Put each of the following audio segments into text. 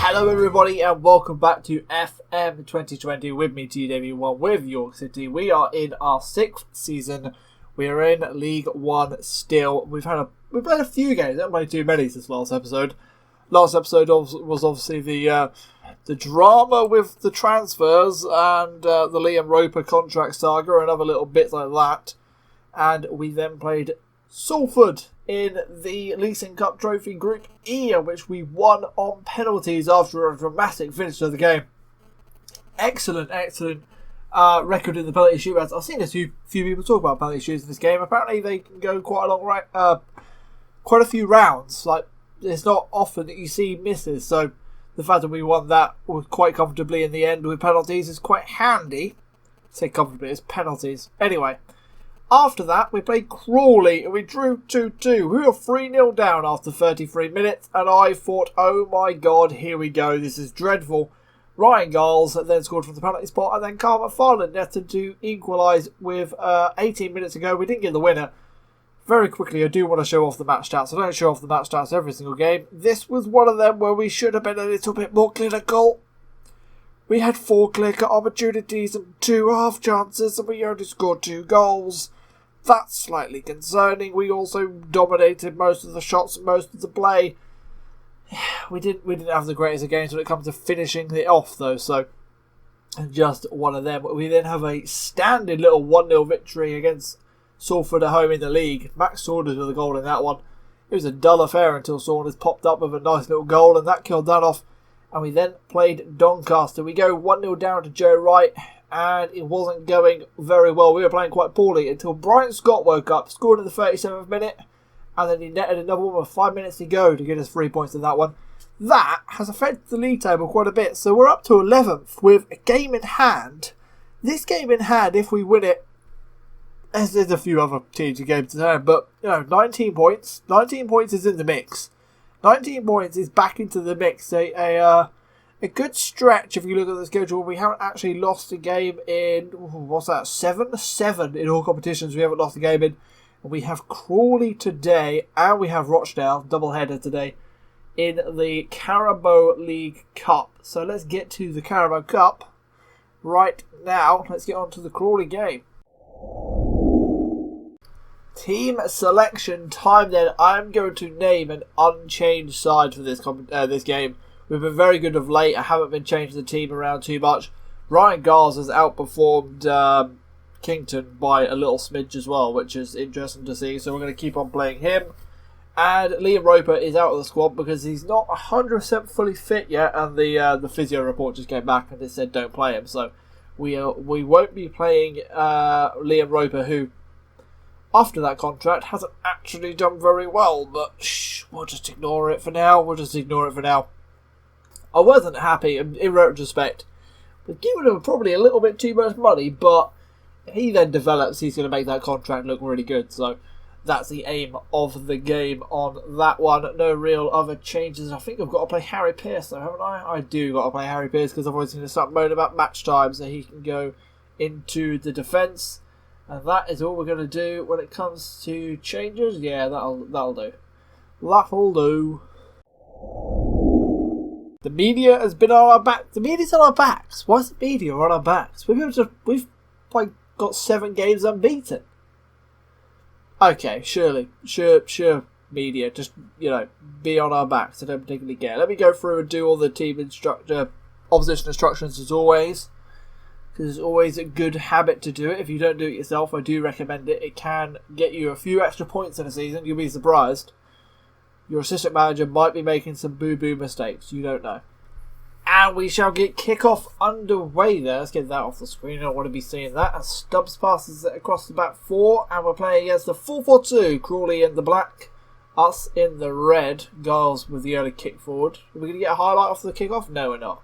Hello everybody and welcome back to FM2020 with me, TW1 with York City. We are in our 6th season. We are in League 1 still. We've played a few games, not played too many since last episode. Last episode was obviously the drama with the transfers and the Liam Roper contract saga and other little bits like that. And we then played Salford in the Leasing Cup Trophy Group E, which we won on penalties after a dramatic finish to the game. Excellent record in the penalty shootouts. I've seen a few people talk about penalty shoots in this game. Apparently they can go quite a few rounds. Like, it's not often that you see misses, so the fact that we won that quite comfortably in the end with penalties is quite handy. I say comfortably, it's penalties. Anyway. After that, we played Crawley and we drew 2-2. We were 3-0 down after 33 minutes and I thought, oh my god, here we go, this is dreadful. Ryan Giles then scored from the penalty spot and then Carl McFarlane netted to equalise with 18 minutes ago. We didn't get the winner. Very quickly, I do want to show off the match stats. I don't show off the match stats every single game. This was one of them where we should have been a little bit more clinical. We had 4 clear cut opportunities and 2 half chances and we only scored 2 goals. That's slightly concerning. We also dominated most of the shots, most of the play. We didn't have the greatest of games when it comes to finishing it off, though. So, just one of them. We then have a standard little 1-0 victory against Salford at home in the league. Max Saunders with a goal in that one. It was a dull affair until Saunders popped up with a nice little goal, and that killed that off. And we then played Doncaster. We go 1-0 down to Joe Wright. And it wasn't going very well. We were playing quite poorly until Brian Scott woke up, scored in the 37th minute, and then he netted another one with 5 minutes to go to get us 3 points in that one. That has affected the league table quite a bit, so we're up to 11th with a game in hand. This game in hand, if we win it, there's a few other teams and games in hand, but 19 points. 19 points is in the mix. 19 points is back into the mix. A good stretch if you look at the schedule. We haven't actually lost a game in, seven in all competitions. We haven't lost a game in. We have Crawley today and we have Rochdale, double header today, in the Carabao League Cup. So let's get to the Carabao Cup right now. Let's get on to the Crawley game. Team selection time then. I'm going to name an unchanged side for this game. We've been very good of late. I haven't been changing the team around too much. Ryan Giles has outperformed Kington by a little smidge as well, which is interesting to see. So we're going to keep on playing him. And Liam Roper is out of the squad because he's not 100% fully fit yet. And the physio report just came back and it said don't play him. So we won't be playing Liam Roper, who after that contract hasn't actually done very well. But we'll just ignore it for now. I wasn't happy in retrospect. We've given him probably a little bit too much money, but he then develops, he's going to make that contract look really good. So that's the aim of the game on that one. No real other changes. I think I've got to play Harry Pearce though, haven't I? I do got to play Harry Pearce because otherwise he's going to start moaning about match time so he can go into the defence. And that is all we're going to do when it comes to changes. Yeah, that'll do. That'll do. The media has been on our back. The media's on our backs. Why is the media on our backs? We've got 7 games unbeaten. Okay, sure, media. Just, be on our backs. I don't particularly care. Let me go through and do all the team opposition instructions as always. Because it's always a good habit to do it. If you don't do it yourself, I do recommend it. It can get you a few extra points in a season. You'll be surprised. Your assistant manager might be making some boo-boo mistakes. You don't know. And we shall get kickoff underway there. Let's get that off the screen. I don't want to be seeing that. And Stubbs passes it across the back 4. And we're playing against the 4-4-2. Crawley in the black. Us in the red. Giles with the early kick forward. Are we going to get a highlight off the kickoff? No, we're not.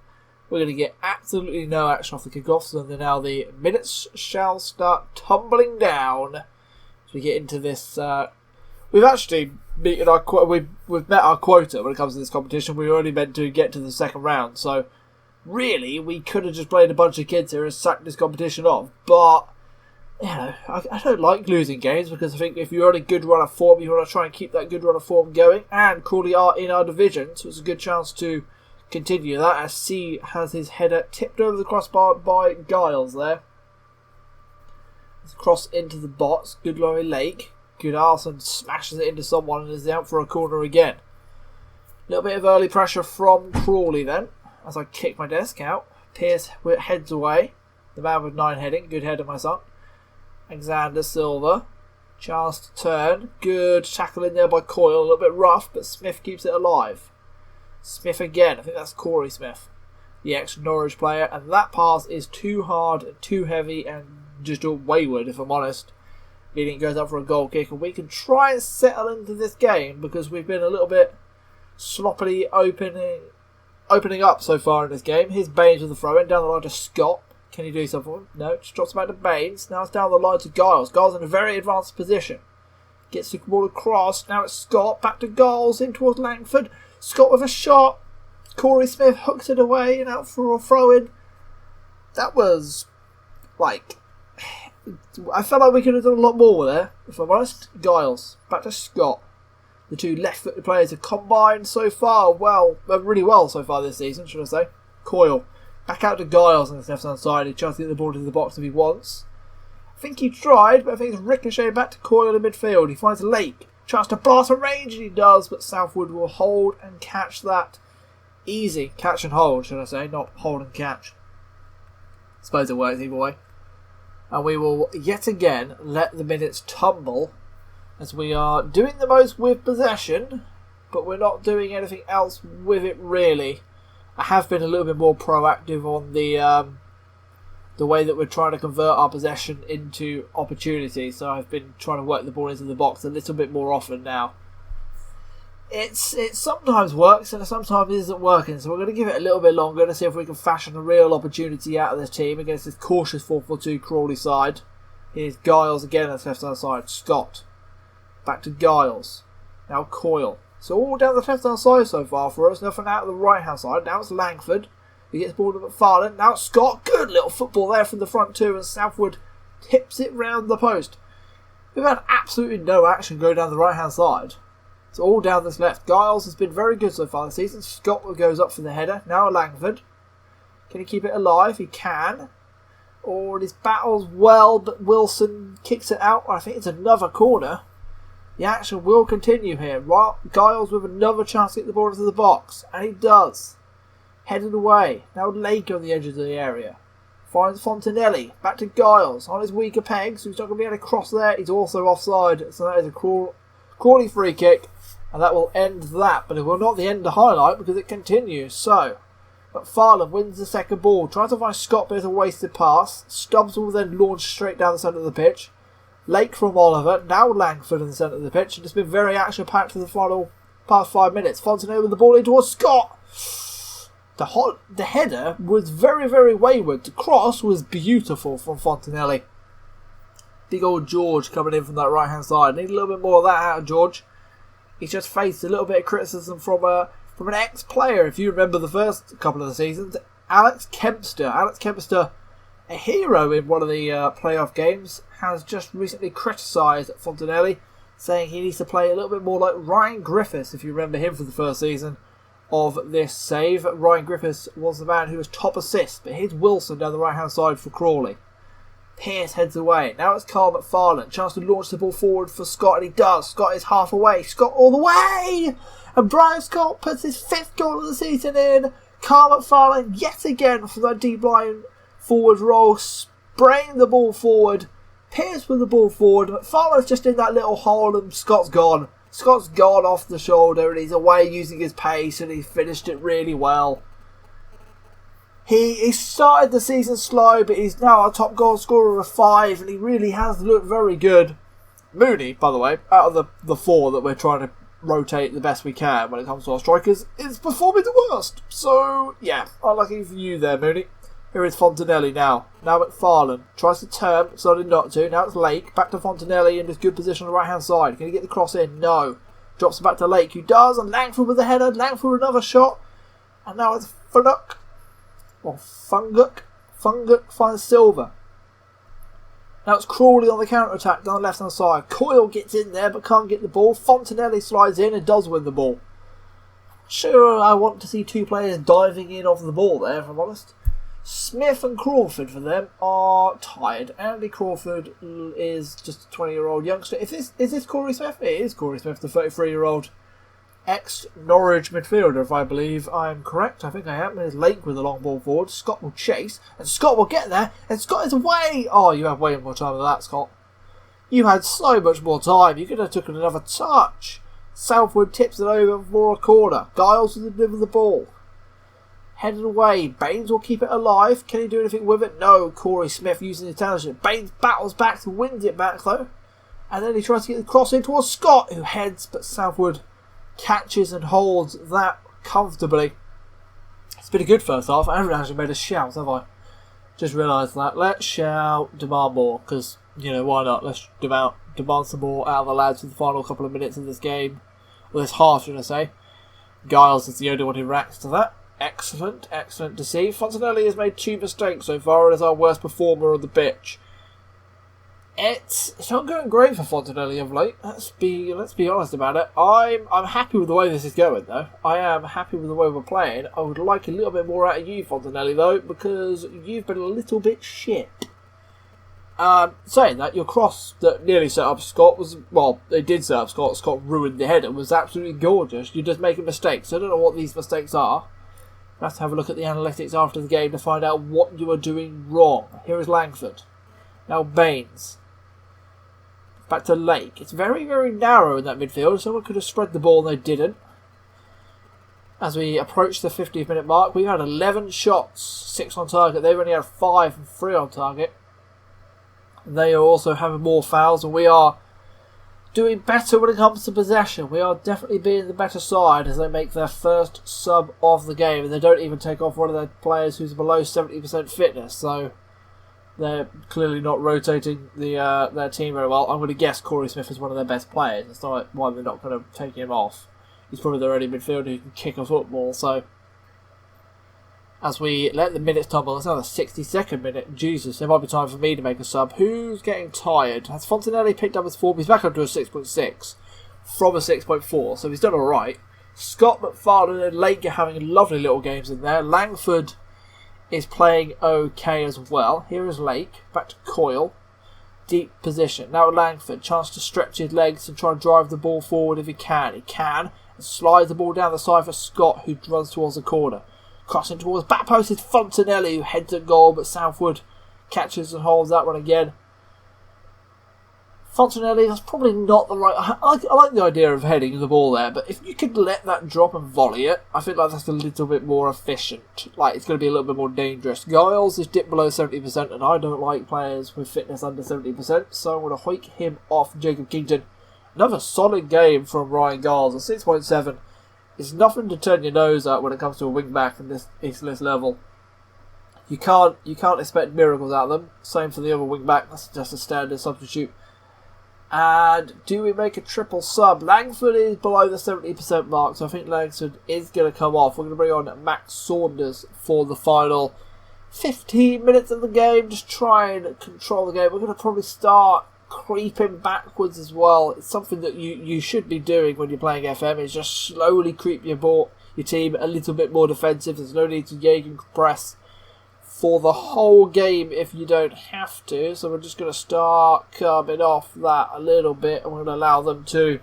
We're going to get absolutely no action off the kickoff. So now the minutes shall start tumbling down. As we get into this... We've actually beaten we've met our quota when it comes to this competition. We were only meant to get to the second round, so really we could have just played a bunch of kids here and sacked this competition off. But I don't like losing games because I think if you're on a good run of form, you want to try and keep that good run of form going. And Crawley are in our division, so it's a good chance to continue that as C has his header tipped over the crossbar by Giles there. It's cross into the box. Good Laurie Lake. Good Arson smashes it into someone and is out for a corner again. A little bit of early pressure from Crawley then as I kick my desk out. Pierce heads away. The man with 9 heading. Good header, my son. Alexander Silva. Chance to turn. Good tackle in there by Coyle. A little bit rough, but Smith keeps it alive. Smith again. I think that's Corey Smith, the ex-Norwich player. And that pass is too hard, too heavy, and just wayward, if I'm honest. Meaning it goes up for a goal kick. And we can try and settle into this game because we've been a little bit sloppily opening up so far in this game. Here's Baines with the throw-in. Down the line to Scott. Can he do something? No, just drops back to Baines. Now it's down the line to Giles. Giles in a very advanced position. Gets the ball across. Now it's Scott. Back to Giles. In towards Langford. Scott with a shot. Corey Smith hooks it away and out for a throw-in. That was, like, I felt like we could have done a lot more there, if I'm honest. Giles. Back to Scott. The two left-footed players have combined so far really well so far this season, should I say. Coyle. Back out to Giles on the left-hand side. He tries to get the ball to the box if he wants. I think he tried, but I think it's ricocheted back to Coyle in midfield. He finds Lake. Tries to blast a range, and he does, but Southwood will hold and catch that. Easy. Catch and hold, should I say. Not hold and catch. Suppose it works either way. And we will yet again let the minutes tumble as we are doing the most with possession, but we're not doing anything else with it really. I have been a little bit more proactive on the way that we're trying to convert our possession into opportunities. So I've been trying to work the ball into the box a little bit more often now. It sometimes works and it sometimes isn't working. So we're going to give it a little bit longer to see if we can fashion a real opportunity out of this team against this cautious 4-4-2 Crawley side. Here's Giles again on the left-hand side. Scott. Back to Giles. Now Coyle. So all down the left-hand side so far for us. Nothing out of the right-hand side. Now it's Langford. He gets ball to McFarlane. Now it's Scott. Good little football there from the front too. And Southwood tips it round the post. We've had absolutely no action go down the right-hand side. It's all down this left. Giles has been very good so far this season. Scott goes up for the header. Now Langford. Can he keep it alive? He can. Or his battles well, but Wilson kicks it out. I think it's another corner. The action will continue here. Giles with another chance to get the ball into the box. And he does. Headed away. Now Lake on the edge of the area. Finds Fontanelli. Back to Giles. On his weaker pegs. He's not going to be able to cross there. He's also offside. So that is a Crawley free kick. And that will end that. But it will not end the highlight because it continues. So, McFarlane wins the second ball. Tries to find Scott, but it's a wasted pass. Stubbs will then launch straight down the centre of the pitch. Lake from Oliver, now Langford in the centre of the pitch, and it's been very action-packed for the final past 5 minutes. Fontenay with the ball in towards Scott. The header was very, very wayward. The cross was beautiful from Fontanelli. Big old George coming in from that right-hand side. Need a little bit more of that out of George. He's just faced a little bit of criticism from an ex-player, if you remember the first couple of the seasons. Alex Kempster, a hero in one of the playoff games, has just recently criticised Fontanelli, saying he needs to play a little bit more like Ryan Griffiths, if you remember him from the first season of this save. Ryan Griffiths was the man who was top assist, but here's Wilson down the right-hand side for Crawley. Pierce heads away. Now it's Carl McFarlane. Chance to launch the ball forward for Scott, and he does. Scott is half away. Scott all the way! And Brian Scott puts his 5th goal of the season in. Carl McFarlane yet again from that deep line forward roll, spraying the ball forward. Pierce with the ball forward. McFarlane's just in that little hole and Scott's gone. Scott's gone off the shoulder and he's away using his pace and he finished it really well. He started the season slow, but he's now our top goal scorer of 5 and he really has looked very good. Mooney, by the way, out of the 4 that we're trying to rotate the best we can when it comes to our strikers, is performing the worst. So, yeah, unlucky for you there, Mooney. Here is Fontanelli now. Now McFarlane tries to turn, decided not to. Now it's Lake. Back to Fontanelli in his good position on the right-hand side. Can he get the cross in? No. Drops it back to Lake, who does. And Langford with the header. Langford with another shot. And now it's Funguk. Or Funguk. Funguk finds Silva. Now it's Crawley on the counter-attack down the left-hand side. Coyle gets in there but can't get the ball. Fontanelli slides in and does win the ball. sure I want to see two players diving in off the ball there, if I'm honest. Smith and Crawford for them are tired. Andy Crawford is just a 20-year-old youngster. Is this Corey Smith? It is Corey Smith, the 33-year-old ex-Norwich midfielder, if I believe I'm correct. I think I am. There's Lake with the long ball forward. Scott will chase, and Scott will get there, and Scott is away! Oh, you have way more time than that, Scott. You had so much more time. You could have taken another touch. Southwood tips it over for a corner. Giles will deliver the ball. Headed away. Baines will keep it alive. Can he do anything with it? No. Corey Smith using his intelligence. Baines battles back to wins it back though. And then he tries to get the cross in towards Scott, who heads, but Southwood catches and holds that comfortably. It's been a good first half. I haven't actually made a shout, have I? Just realised that. Let's shout, demand more, because, you know, why not? Let's demand some more out of the lads for the final couple of minutes of this game. Well, this half, should I say. Giles is the only one who reacts to that. Excellent, excellent to see. Fontanelli has made 2 mistakes so far and is our worst performer on the pitch. It's not going great for Fontanelli of late. Let's be honest about it. I'm happy with the way this is going though. I am happy with the way we're playing. I would like a little bit more out of you, Fontanelli, though, because you've been a little bit shit. Saying that, your cross that nearly set up Scott was, well, it did set up Scott. Scott ruined the header. It was absolutely gorgeous. You're just making mistakes. I don't know what these mistakes are. Let's have a look at the analytics after the game to find out what you are doing wrong. Here is Langford. Now Baines. Back to Lake. It's very, very narrow in that midfield. Someone could have spread the ball and they didn't. As we approach the 50th minute mark, we've had 11 shots, 6 on target. They've only had 5 and 3 on target. They are also having more fouls, and we are doing better when it comes to possession. We are definitely being the better side as they make their first sub of the game, and they don't even take off one of their players who's below 70% fitness, so they're clearly not rotating their team very well. I'm going to guess Corey Smith is one of their best players. It's not why they're not going to take him off. He's probably their only midfielder who can kick a football, so as we let the minutes tumble, it's now the 62nd minute. Jesus, it might be time for me to make a sub. Who's getting tired? Has Fontanelli picked up his form? He's back up to a 6.6 from a 6.4, so he's done alright. Scott, McFarlane and Lake are having lovely little games in there. Langford is playing okay as well. Here is Lake, back to Coyle. Deep position. Now Langford, chance to stretch his legs and try and drive the ball forward if he can. He can, and slides the ball down the side for Scott, who runs towards the corner. Crossing towards back post is Fontanelli, who heads at goal, but Southwood catches and holds that one again. Fontanelli, that's probably not the right... I like the idea of heading the ball there, but if you could let that drop and volley it, I think like that's a little bit more efficient. Like, it's going to be a little bit more dangerous. Giles is dipped below 70%, and I don't like players with fitness under 70%, so I'm going to hoik him off Jacob Kington. Another solid game from Ryan Giles, a 6.7. It's nothing to turn your nose at when it comes to a wing back in this level. You can't expect miracles out of them. Same for the other wing back. That's just a standard substitute. And do we make a triple sub? Langford is below the 70% mark, so I think Langford is going to come off. We're going to bring on Max Saunders for the final 15 minutes of the game. Just try and control the game. We're going to probably start creeping backwards as well. It's something that you should be doing when you're playing FM, is just slowly creep your team a little bit more defensive. There's no need to Jagen press for the whole game if you don't have to, so we're just going to start curbing off that a little bit, and we're going to allow them to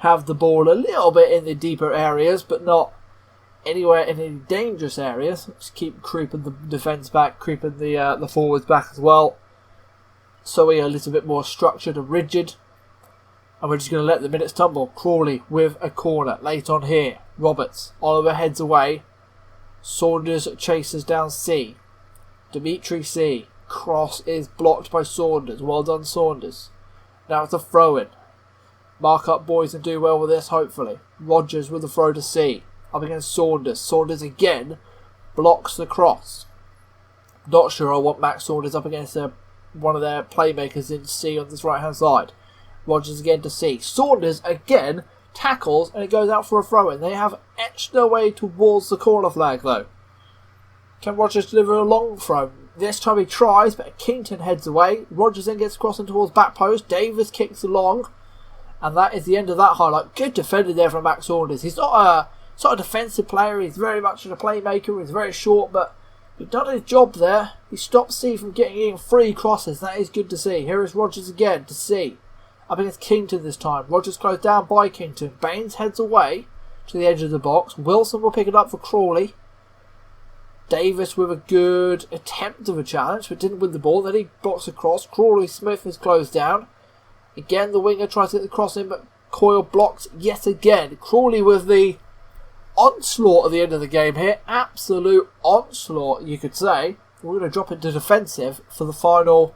have the ball a little bit in the deeper areas, but not anywhere in any dangerous areas. Just keep creeping the defence back, creeping the forwards back as well, so we are a little bit more structured and rigid. And we're just going to let the minutes tumble. Crawley with a corner late on here. Roberts, Oliver heads away. Saunders chases down C. Dimitri C. Cross is blocked by Saunders. Well done, Saunders. Now it's a throw-in. Mark up, boys, and do well with this, hopefully. Rogers with the throw to C. Up against Saunders. Saunders again blocks the cross. Not sure I want Max Saunders up against one of their playmakers in C on this right-hand side. Rogers again to C. Saunders again tackles, and it goes out for a throw-in. They have etched their way towards the corner flag, though. Can Rogers deliver a long throw? This time he tries, but Kington heads away. Rogers then gets crossing towards back post. Davis kicks along, and that is the end of that highlight. Good defending there from Max Saunders. He's not sort of defensive player. He's very much a playmaker. He's very short, but he's done his job there. He stopped C from getting in free crosses. That is good to see. Here is Rogers again to C. Up against Kington this time. Rogers closed down by Kington. Baines heads away to the edge of the box. Wilson will pick it up for Crawley. Davis with a good attempt of a challenge, but didn't win the ball. Then he blocks across. Crawley Smith is closed down. Again, the winger tries to get the cross in, but Coyle blocks yet again. Crawley with the onslaught at the end of the game here. Absolute onslaught, you could say. We're going to drop into defensive for the final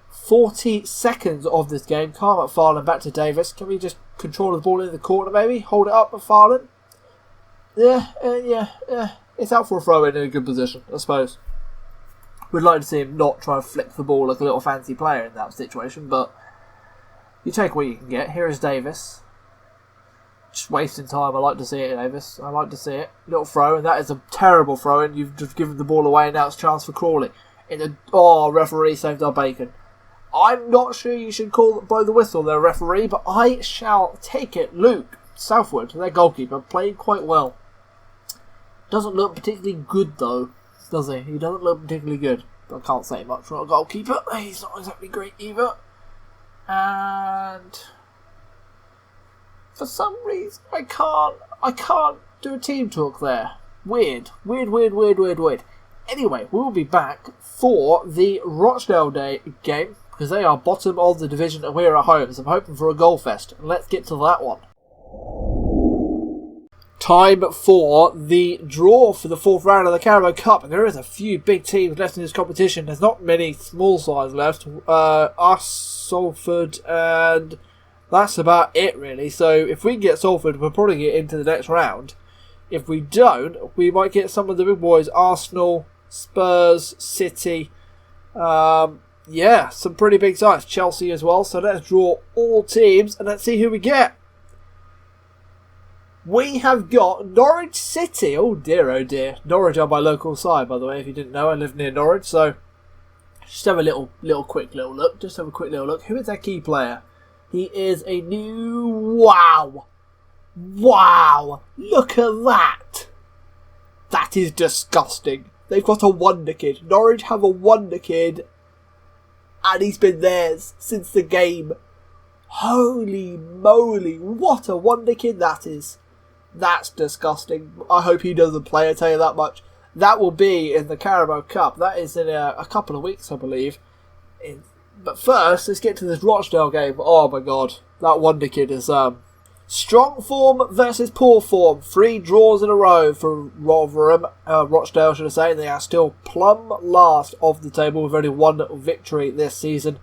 40 seconds of this game. Calm McFarlane back to Davis. Can we just control the ball in the corner maybe? Hold it up, McFarlane. Yeah. It's out for a throw in a good position, I suppose. We'd like to see him not try and flick the ball like a little fancy player in that situation, but you take what you can get. Here is Davis. Just wasting time. I like to see it, Davis. I like to see it. Little throw, and that is a terrible throw, and you've just given the ball away, and now it's a chance for Crawley. Referee saved our bacon. I'm not sure you should blow the whistle there, referee, but I shall take it. Luke Southwood, their goalkeeper, played quite well. Doesn't look particularly good though, does he? He doesn't look particularly good. I can't say much for a goalkeeper. He's not exactly great either. And for some reason I can't do a team talk there. Weird. Anyway, we'll be back for the Rochdale Day game because they are bottom of the division and we're at home. So I'm hoping for a goal fest. Let's get to that one. Time for the draw for the fourth round of the Carabao Cup, and there is a few big teams left in this competition. There's not many small sides left. Us, Salford, and that's about it really. So if we can get Salford, we'll probably get into the next round. If we don't, we might get some of the big boys: Arsenal, Spurs, City. Some pretty big sides. Chelsea as well. So let's draw all teams and let's see who we get. We have got Norwich City. Oh dear. Norwich are my local side, by the way, if you didn't know. I live near Norwich, so just have a quick little look. Who is their key player? He is a new... Wow! Look at that! That is disgusting. They've got a wonder kid. Norwich have a wonder kid, and he's been theirs since the game. Holy moly, what a wonder kid that is. That's disgusting. I hope he doesn't play, I tell you that much. That will be in the Carabao Cup. That is in a couple of weeks, I believe. But first, let's get to this Rochdale game. Oh my god, that wonder kid is strong form versus poor form. 3 draws in a row for Rochdale, should I say. They are still plumb last of the table with only 1 victory this season.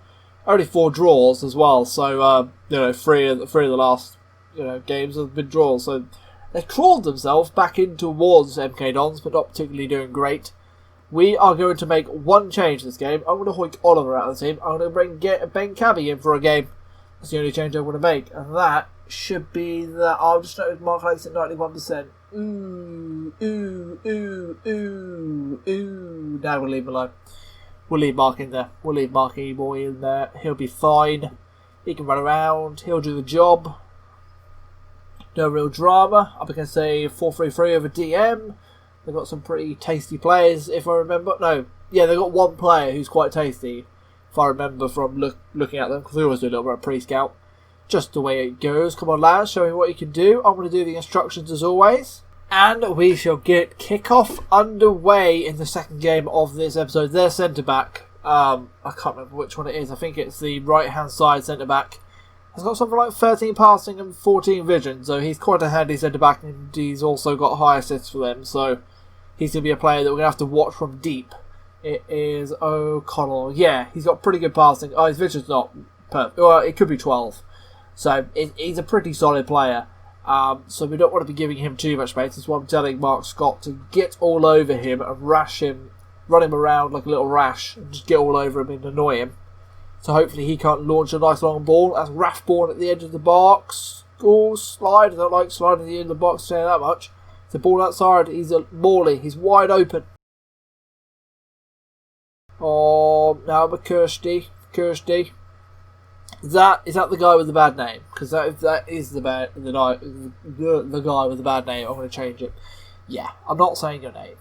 Only 4 draws as well. So 3 of the last games have been draws. So they crawled themselves back in towards MK Dons, but not particularly doing great. We are going to make one change this game. I'm going to hoik Oliver out of the team. I'm going to bring Ben Cabby in for a game. That's the only change I'm going to make. And that should be the... I'll just notice Mark Lakes at 91%. Ooh. Now we'll leave him alone. We'll leave Mark in there. We'll leave Marky boy in there. He'll be fine. He can run around. He'll do the job. No real drama. Up against a 4-3-3 over DM. They've got some pretty tasty players, if I remember. They've got one player who's quite tasty, if I remember from looking at them, because we always do a little bit of pre-scout. Just the way it goes. Come on, lads, show me what you can do. I'm going to do the instructions as always. And we shall get kickoff underway in the second game of this episode. Their centre-back, I can't remember which one it is. I think it's the right-hand side centre-back. He's got something like 13 passing and 14 vision, so he's quite a handy centre-back, and he's also got high assists for them, so he's going to be a player that we're going to have to watch from deep. It is O'Connell. Yeah, he's got pretty good passing. Oh, his vision's not perfect. Well, it could be 12. So he's a pretty solid player. So we don't want to be giving him too much space. That's why I'm telling Mark Scott to get all over him and rash him, run him around like a little rash, and just get all over him and annoy him. So hopefully he can't launch a nice long ball. That's Rathborn at the edge of the box. Oh, slide. I don't like sliding at the end of the box, saying that much. The ball outside. He's a Morley. He's wide open. Oh, now but Kirsty. Is that the guy with the bad name? Because that is the guy with the bad name. I'm going to change it. Yeah, I'm not saying your name.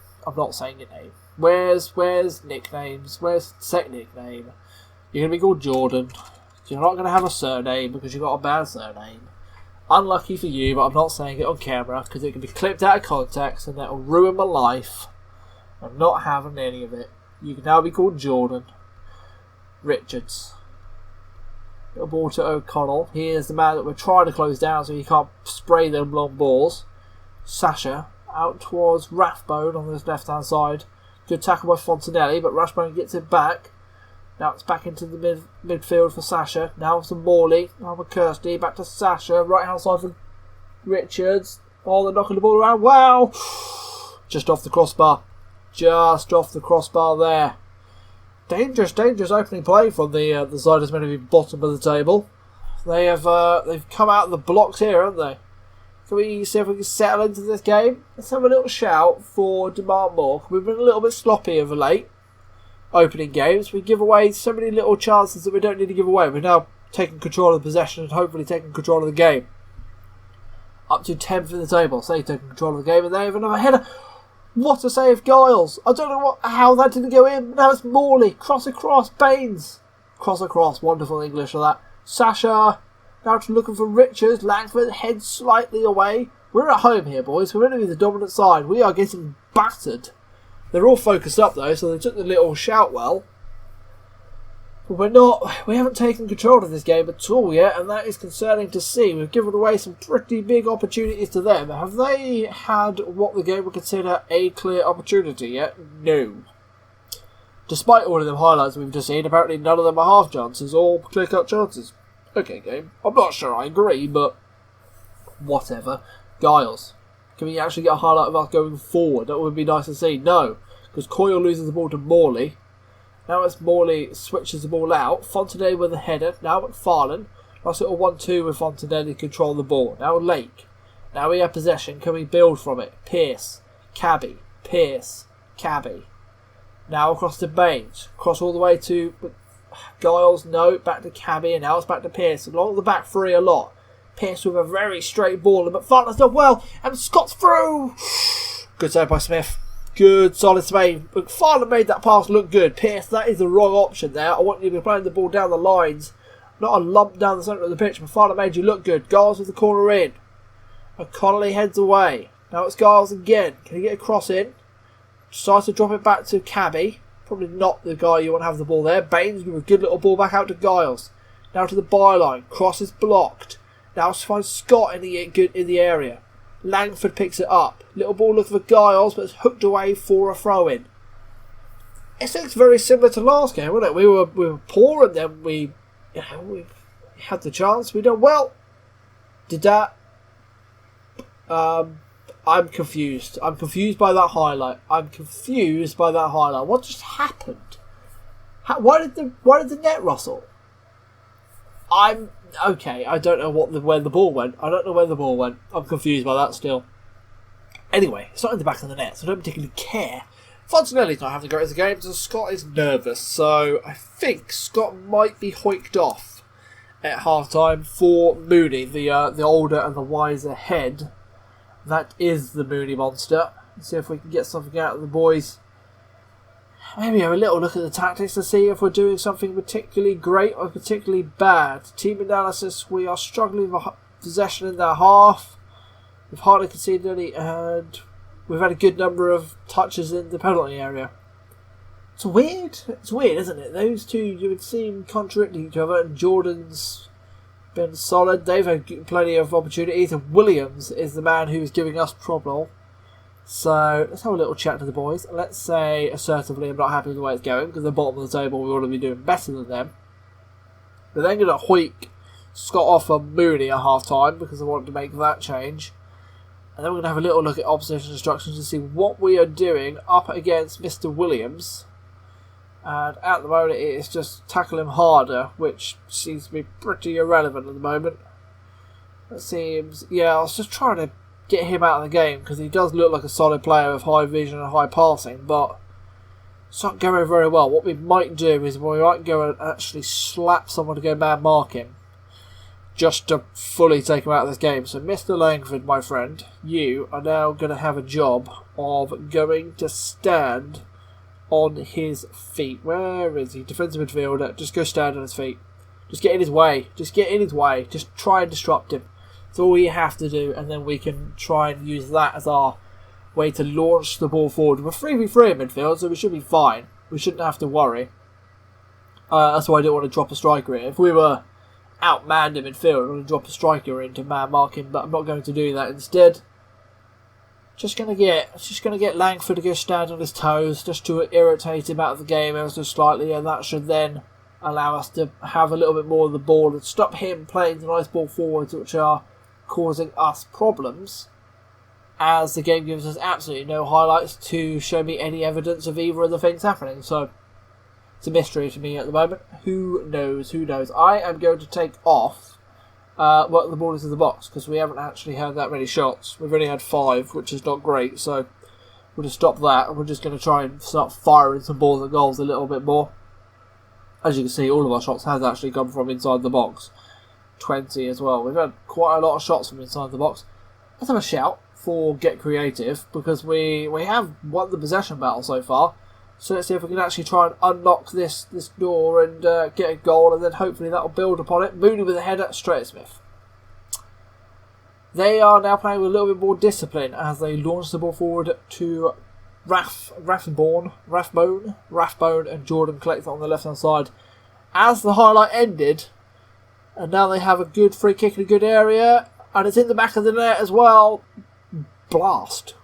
Where's nicknames? Where's the second nickname? You're going to be called Jordan. You're not going to have a surname because you got a bad surname. Unlucky for you, but I'm not saying it on camera because it can be clipped out of context and that will ruin my life. I'm not having any of it. You can now be called Jordan Richards. Little ball to O'Connell. He is the man that we're trying to close down so he can't spray them long balls. Sasha out towards Rathbone on his left hand side. Good tackle by Fontanelli, but Rathbone gets it back. Now it's back into the midfield for Sasha. Now to Morley. Now for Kirsty. Back to Sasha. Right hand side for Richards. Oh, they're knocking the ball around. Wow! Just off the crossbar. Just off the crossbar there. Dangerous opening play from the side that's meant to be bottom of the table. They've come out of the blocks here, haven't they? Can we see if we can settle into this game? Let's have a little shout for demand more. We've been a little bit sloppy of late. Opening games, we give away so many little chances that we don't need to give away. We're now taking control of the possession and hopefully taking control of the game. Up to 10th in the table. Say taking control of the game, and they have another header. What a save, Giles! I don't know how that didn't go in. Now it's Morley. Cross across. Baines. Cross across. Wonderful English for that. Sasha. Now looking for Richards. Langford heads slightly away. We're at home here, boys. We're going to be the dominant side. We are getting battered. They're all focused up, though, so they took the little shout well. But we haven't taken control of this game at all yet, and that is concerning to see. We've given away some pretty big opportunities to them. Have they had what the game would consider a clear opportunity yet? No. Despite all of them highlights we've just seen, apparently none of them are half chances or clear-cut chances. Okay, game. I'm not sure I agree, but whatever. Giles. Can we actually get a highlight of us going forward? That would be nice to see. No, because Coyle loses the ball to Morley. Now as Morley switches the ball out, Fontenay with a header. Now McFarlane. Nice little 1-2 with Fontenay control the ball. Now Lake. Now we have possession. Can we build from it? Pearce. Cabby. Pearce. Cabby. Now across to Baines. Cross all the way to Giles. No. Back to Cabby. And now it's back to Pearce. Along the back three a lot. Pearce with a very straight ball. And McFarlane's done well. And Scott's through. Good save by Smith. Good, solid save. McFarlane made that pass look good. Pearce, that is the wrong option there. I want you to be playing the ball down the lines, not a lump down the centre of the pitch. McFarlane made you look good. Giles with the corner in. And Connolly heads away. Now it's Giles again. Can he get a cross in? Decides to drop it back to Cabby. Probably not the guy you want to have the ball there. Baines with a good little ball back out to Giles. Now to the byline. Cross is blocked. Now finds Scott in the area. Langford picks it up. Little ball looking for Giles, but it's hooked away for a throw-in. It looks very similar to last game, wasn't it? We were poor, and then we had the chance. We done well. Did that? I'm confused. I'm confused by that highlight. What just happened? Why did the net rustle? Okay, I don't know where the ball went. I'm confused by that still. Anyway, it's not in the back of the net, so I don't particularly care. Fontanelli's not having the greatest of games, and Scott is nervous, so I think Scott might be hoiked off at half-time for Mooney, the older and the wiser head. That is the Mooney monster. Let's see if we can get something out of the boys. Maybe have a little look at the tactics to see if we're doing something particularly great or particularly bad. Team analysis, we are struggling with possession in their half. We've hardly conceded any, and we've had a good number of touches in the penalty area. It's weird, isn't it? Those two, you would seem contradicting each other, and Jordan's been solid. They've had plenty of opportunities, and Williams is the man who is giving us trouble. So let's have a little chat to the boys. Let's say assertively I'm not happy with the way it's going because they're bottom of the table. We want to be doing better than them. We're then going to hoik Scott off on Mooney at half time because I want to make that change. And then we're going to have a little look at opposition instructions to see what we are doing up against Mr. Williams. And at the moment it is just tackle him harder, which seems to be pretty irrelevant at the moment. It seems, I was just trying to get him out of the game because he does look like a solid player with high vision and high passing, but It's not going very well. What we might do is we might go and actually slap someone to go man mark him, just to fully take him out of this game. So Mr. Langford, my friend, you are now going to have a job of going to stand on his feet. Where is he? Defensive midfielder. Just go stand on his feet. Just get in his way. Just get in his way. Just try and disrupt him. That's all you have to do, and then we can try and use that as our way to launch the ball forward. We're 3v3 in midfield, so we should be fine. We shouldn't have to worry. That's why I didn't want to drop a striker in. If we were outmanned in midfield, I would have dropped a striker in to man mark him, but I'm not going to do that. Instead, just gonna get Langford to go stand on his toes, just to irritate him out of the game ever so slightly, and that should then allow us to have a little bit more of the ball and stop him playing the nice ball forwards, which are causing us problems, as the game gives us absolutely no highlights to show me any evidence of either of the things happening. So it's a mystery to me at the moment. Who knows? Who knows? I am going to take off the ball into the box, because we haven't actually had that many shots. We've only had 5, which is not great, so we'll just stop that, and we're just going to try and start firing some balls and goals a little bit more. As you can see, all of our shots have actually come from inside the box. 20 as well. We've had quite a lot of shots from inside the box. Let's have a shout for Get Creative, because we have won the possession battle so far. So let's see if we can actually try and unlock this door and get a goal, and then hopefully that will build upon it. Mooney with a header, straight at Smith. They are now playing with a little bit more discipline as they launch the ball forward to Rathbone, and Jordan collects it on the left hand side. As the highlight ended, and now they have a good free kick in a good area, and it's in the back of the net as well. Blast.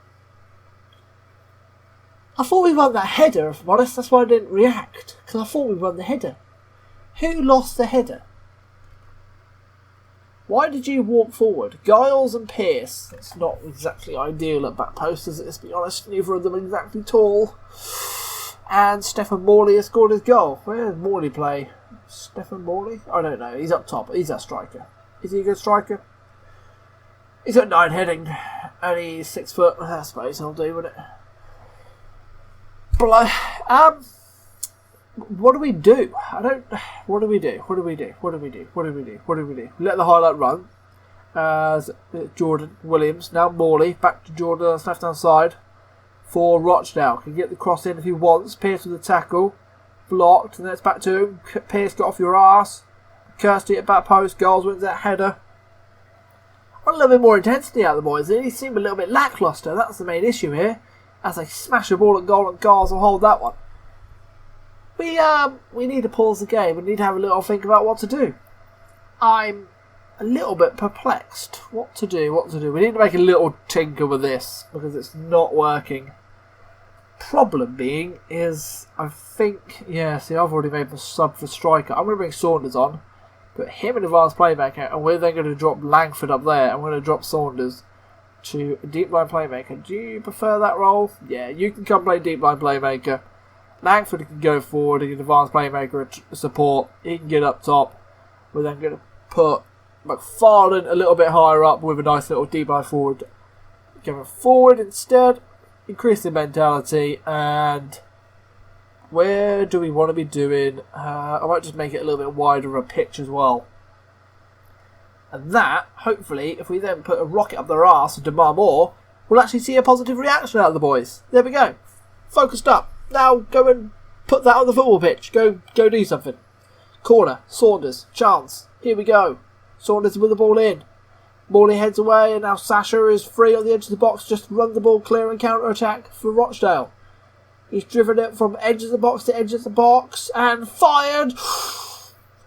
I thought we won that header, if I'm honest. That's why I didn't react, because I thought we won the header. Who lost the header? Why did you walk forward? Giles and Pearce. That's not exactly ideal at back post, is it? Let's be honest. Neither of them exactly tall. And Stephen Morley has scored his goal. Where does Morley play? Stephen Morley? I don't know. He's up top. He's a striker. Is he a good striker? He's got 9 heading, and he's 6 foot. I suppose he'll do, wouldn't it? But, what do we do? What do we do? What do we do? What do we do? What do we do? What do we do? Let the highlight run. As Jordan Williams, now Morley, back to Jordan on the left hand side for Rochdale. Can get the cross in if he wants. Pearce with the tackle. Blocked, and then it's back to him. Pearce, got off your arse. Kirsty at back post. Giles wins that header. I want a little bit more intensity out of the boys. They seem a little bit lacklustre. That's the main issue here. As they smash a ball at goal, and Giles will hold that one. We need to pause the game. We need to have a little think about what to do. I'm a little bit perplexed. What to do? We need to make a little tinker with this, because it's not working. Problem being is, I think, see, I've already made the sub for striker. I'm going to bring Saunders on, put him in advanced playmaker, and we're then going to drop Langford up there, and we're going to drop Saunders to deep line playmaker. Do you prefer that role? Yeah, you can come play deep line playmaker. Langford can go forward, he can advanced playmaker support, he can get up top. We're then going to put McFarlane a little bit higher up with a nice little deep line forward. Going forward instead, increase the mentality, and where do we want to be doing? I might just make it a little bit wider of a pitch as well. And that, hopefully, if we then put a rocket up their arse and demand more, we'll actually see a positive reaction out of the boys. There we go. Focused up. Now go and put that on the football pitch. Go do something. Corner. Saunders. Chance. Here we go. Saunders with the ball in. Morley heads away, and now Sasha is free on the edge of the box. Just run the ball clear and counter-attack for Rochdale. He's driven it from edge of the box to edge of the box and fired.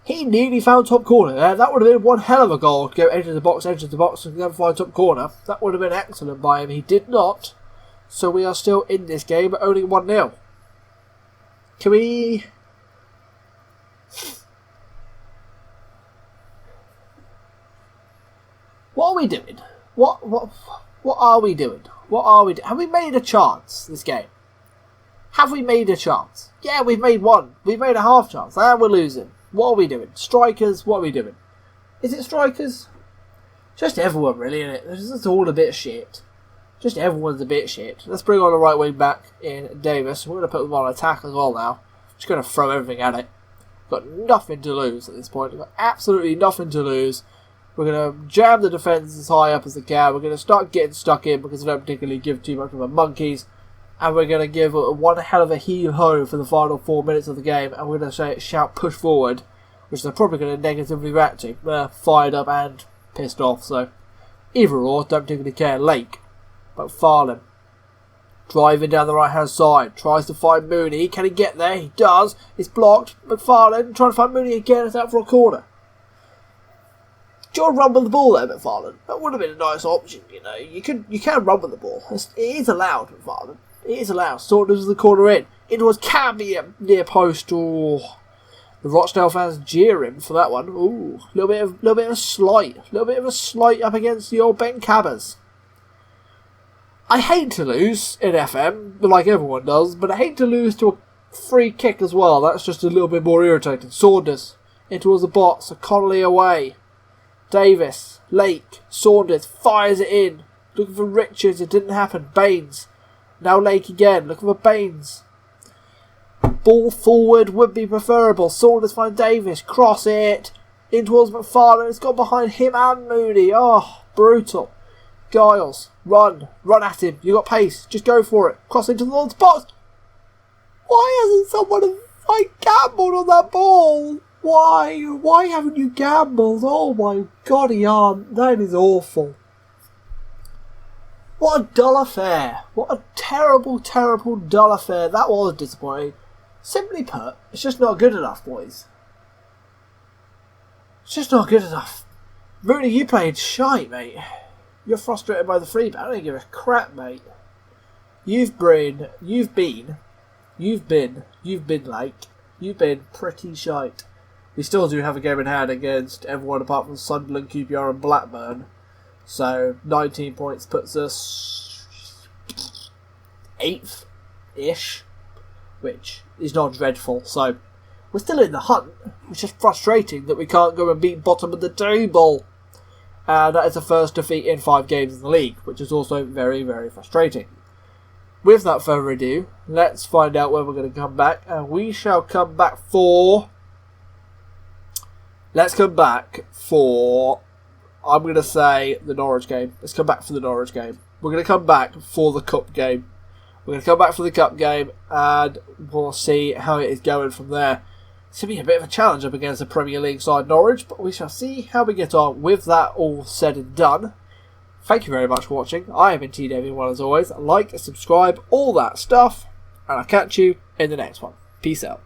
He nearly found top corner there. That would have been one hell of a goal to go edge of the box, and then find top corner. That would have been excellent by him. He did not. So we are still in this game, but only 1-0. Can we... What are we doing? What are we doing? Have we made a chance this game? Have we made a chance? Yeah, we've made one. We've made a half chance. And we're losing. What are we doing? Strikers, what are we doing? Is it strikers? Just everyone, really, isn't it? It's just all a bit of shit. Just everyone's a bit shit. Let's bring on the right wing back in Davis. We're going to put them on attack as well now. Just going to throw everything at it. Got nothing to lose at this point. We've got absolutely nothing to lose. We're going to jam the defence as high up as they can. We're going to start getting stuck in because they don't particularly give too much of a monkeys. And we're going to give one hell of a heave-ho for the final 4 minutes of the game. And we're going to shout push forward, which they're probably going to negatively react to. Fired up and pissed off. So either or, don't particularly care. Lake. McFarlane. Driving down the right-hand side. Tries to find Mooney. Can he get there? He does. It's blocked. McFarlane trying to find Mooney again. It's out for a corner. Do you want to run with the ball there, McFarlane? That would have been a nice option, you know. You can run with the ball. It is allowed, McFarlane. It is allowed. Saunders with the corner in. It was can be a near post. Oh, the Rochdale fans jeer him for that one. Ooh, little bit of a slight up against the old Ben Cabbers. I hate to lose in FM, like everyone does, but I hate to lose to a free kick as well. That's just a little bit more irritating. Saunders in towards the box. Connolly away. Davis, Lake, Saunders fires it in. Looking for Richards. It didn't happen. Baines. Now Lake again. Looking for Baines. Ball forward would be preferable. Saunders finds Davis. Cross it. In towards McFarlane. It's gone behind him and Mooney. Oh, brutal. Giles, run at him. You got pace. Just go for it. Cross into the Lord's box. Why hasn't someone gambled on that ball? Why? Why haven't you gambled? Oh my God, Ian, that is awful. What a dull affair. What a terrible, terrible dull affair. That was disappointing. Simply put, it's just not good enough, boys. It's just not good enough. Mooney, you played shite, mate. You're frustrated by the free bet. I don't give a crap, mate. You've been pretty shite. We still do have a game in hand against everyone apart from Sunderland, QPR and Blackburn. So 19 points puts us 8th-ish, which is not dreadful. So we're still in the hunt, which is frustrating that we can't go and beat bottom of the table. And that is the first defeat in 5 games in the league, which is also very, very frustrating. Without further ado, let's find out when we're going to come back. And we shall come back for... Let's come back for... I'm going to say the Norwich game. Let's come back for the Norwich game. We're going to come back for the Cup game. We're going to come back for the Cup game and we'll see how it is going from there. It's going to be a bit of a challenge up against the Premier League side Norwich, but we shall see how we get on with that all said and done. Thank you very much for watching. I have been TW1 as always. Like, subscribe, all that stuff, and I'll catch you in the next one. Peace out.